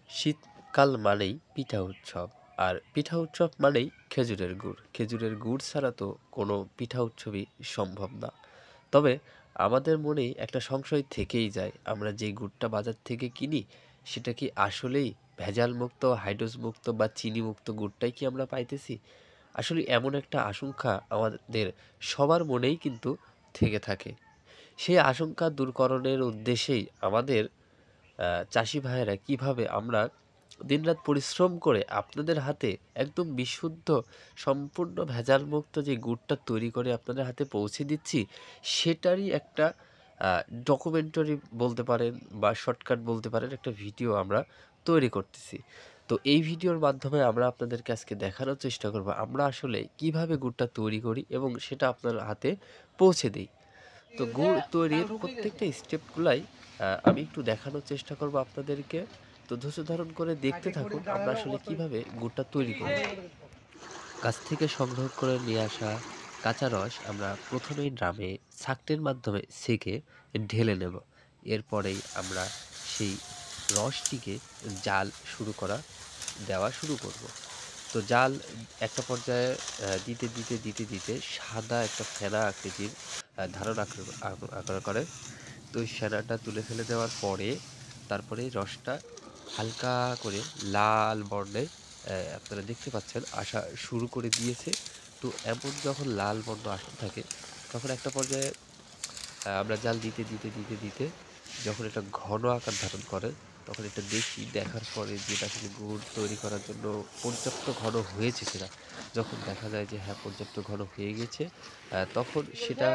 শীতকাল মানেই পিঠা উৎসব। আর পিঠা উৎসব মানেই খেজুরের গুড়। খেজুরের গুড় ছাড়া তো কোনো পিঠা উৎসবই সম্ভব না। তবে আমাদের মনে একটা সংশয় থেকেই যায়, আমরা যেই গুড়টা বাজার থেকে কিনি, সেটা কি আসলেই ভেজালমুক্ত, হাইড্রোজমুক্ত বা চিনিমুক্ত গুড়টাই কি আমরা পাইতেছি? আসলে এমন একটা আশঙ্কা আমাদের সবার মনেই কিন্তু থেকে থাকে। সেই আশঙ্কা দূরকরণের উদ্দেশ্যেই আমাদের চাষি ভাইয়েরা কিভাবে আমরা দিনরাত পরিশ্রম করে আপনাদের হাতে একদম বিশুদ্ধ, সম্পূর্ণ ভেজালমুক্ত যে গুড়টা তৈরি করে আপনাদের হাতে পৌঁছে দিচ্ছি, সেটারই একটা ডকুমেন্টারি বলতে পারেন বা শর্টকাট বলতে পারেন, একটা ভিডিও আমরা তৈরি করতেছি। তো এই ভিডিওর মাধ্যমে আমরা আপনাদেরকে আজকে দেখানোর চেষ্টা করব আমরা আসলে কিভাবে গুড়টা তৈরি করি এবং সেটা আপনার হাতে পৌঁছে দিই। তো গুড় তৈরির প্রত্যেকটা স্টেপগুলাই আমি একটু দেখানোর চেষ্টা করব আপনাদেরকে। তো ধৈর্য ধারণ করে দেখতে থাকুন আমরা আসলে কিভাবে গুড়টা তৈরি করি। গাছ থেকে সংগ্রহ করে নিয়ে আসা কাঁচা রস আমরা প্রথমেই ড্রামে ছাঁকনির মাধ্যমে ছেঁকে ঢেলে নেব। এরপরেই আমরা সেই রসটিকে জাল দেওয়া শুরু করব। তো জাল একটা পর্যায়ে দিতে সাদা একটা ফেনা আকৃতির ধারণ আকার করে। তো ওই ফেনাটা তুলে ফেলে দেওয়ার পরে তারপরে রসটা হালকা করে লাল বর্ণে আপনারা দেখতে পাচ্ছেন আসা শুরু করে দিয়েছে। তো এমন যখন লাল বর্ণ আসতে থাকে, তখন একটা পর্যায়ে আমরা জাল দিতে যখন এটা ঘন আকার ধারণ করে, তখন এটা দেখি। দেখার পরে যে এটা আসলে গুড় তৈরি করার জন্য পর্যাপ্ত ঘন হয়েছে কিনা। যখন দেখা যায় যে হ্যাঁ, পর্যাপ্ত ঘন হয়ে গেছে, তখন সেটা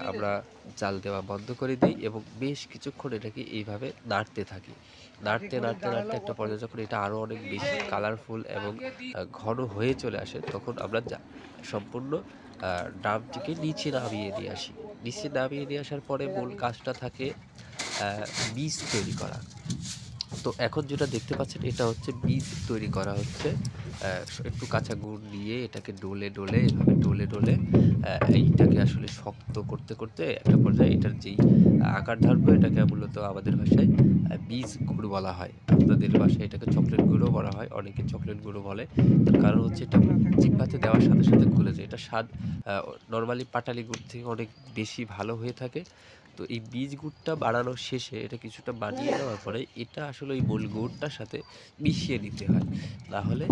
আমরা জাল দেওয়া বন্ধ করে দিই এবং বেশ কিছুক্ষণ এটাকে এইভাবে নাড়তে থাকি। নাড়তে একটা পর্যায়ে যখন এটা আরো অনেক বেশি কালারফুল এবং ঘন হয়ে চলে আসে, তখন আমরা সম্পূর্ণ ড্রামটিকে নিচে নামিয়ে নিয়ে আসি। নিচে নামিয়ে নিয়ে আসার পরে মূল কাজটা থাকে আ বীজ তৈরি করা। তো এখন যেটা দেখতে পাচ্ছেন, এটা হচ্ছে বীজ তৈরি করা হচ্ছে। একটু কাঁচা গুড় নিয়ে এটাকে ডলে এভাবে ডলে এইটাকে আসলে শক্ত করতে একটা পর্যায়ে এটার যেই আকার ধারণ করে, এটাকে মূলত আমাদের ভাষায় বীজ গুড় বলা হয়। আপনাদের ভাষায় এটাকে চকলেট গুঁড়ও বলা হয়। অনেকে চকলেট গুঁড়ো বলে। তার কারণ হচ্ছে এটা জিহ্বাতে দেওয়ার সাথে গলে যায়। এটার স্বাদ আ নরমালি পাটালি গুড় থেকে অনেক বেশি ভালো হয়ে থাকে। তো এই বীজ গুড়টা বানানোর শেষে এটা কিছুটা বানিয়ে নেওয়ার পরে এটা আসলে ওই মূল গুড়টার সাথে মিশিয়ে নিতে হয়। না হলে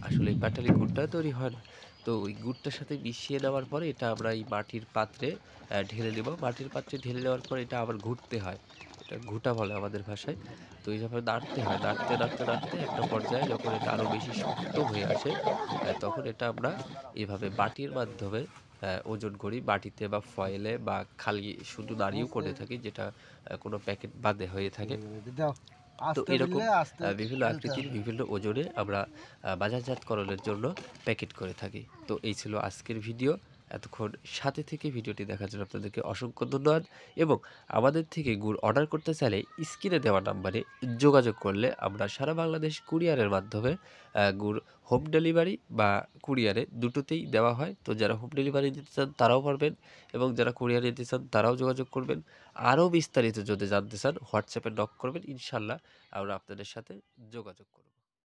আসলে এই পাটালি গুড়টা তৈরি হয় না। তো ওই গুড়টার সাথে মিশিয়ে নেওয়ার পরে এটা আমরা এই মাটির পাত্রে ঢেলে নেব। মাটির পাত্রে ঢেলে নেওয়ার পরে এটা আবার ঘুরতে হয়। এটা ঘুঁটা বলে আমাদের ভাষায়। তো এইভাবে নাড়তে হয়। নাড়তে একটা পর্যায়ে যখন এটা আরো বেশি শক্ত হয়ে আসে, তখন এটা আমরা এভাবে বাটির মাধ্যমে ওজন করি। বাটিতে বা ফয়েলে বা খালি শুধু নাড়িয়েও করে থাকি, যেটা কোনো প্যাকেট বাদে হয়ে থাকে। তো এরকম বিভিন্ন আকৃতির বিভিন্ন ওজনে আমরা বাজারজাতকরণের জন্য প্যাকেট করে থাকি। তো এই ছিল আজকের ভিডিও। এতক্ষণ সাথে থেকে ভিডিওটি দেখার জন্য আপনাদেরকে অসংখ্য ধন্যবাদ। এবং আমাদের থেকে গুড় অর্ডার করতে চাইলে স্ক্রিনে দেওয়া নাম্বারে যোগাযোগ করলে আমরা সারা বাংলাদেশ কুরিয়ারের মাধ্যমে গুড় হোম ডেলিভারি বা কুরিয়ারে দুটোতেই দেওয়া হয়। তো যারা হোম ডেলিভারি দিতে চান তারাও পারবেন এবং যারা কুরিয়ারে দিতে চান তারাও যোগাযোগ করবেন। আরও বিস্তারিত যদি জানতে চান, হোয়াটসঅ্যাপে নক করবেন। ইনশাল্লাহ আমরা আপনাদের সাথে যোগাযোগ করব।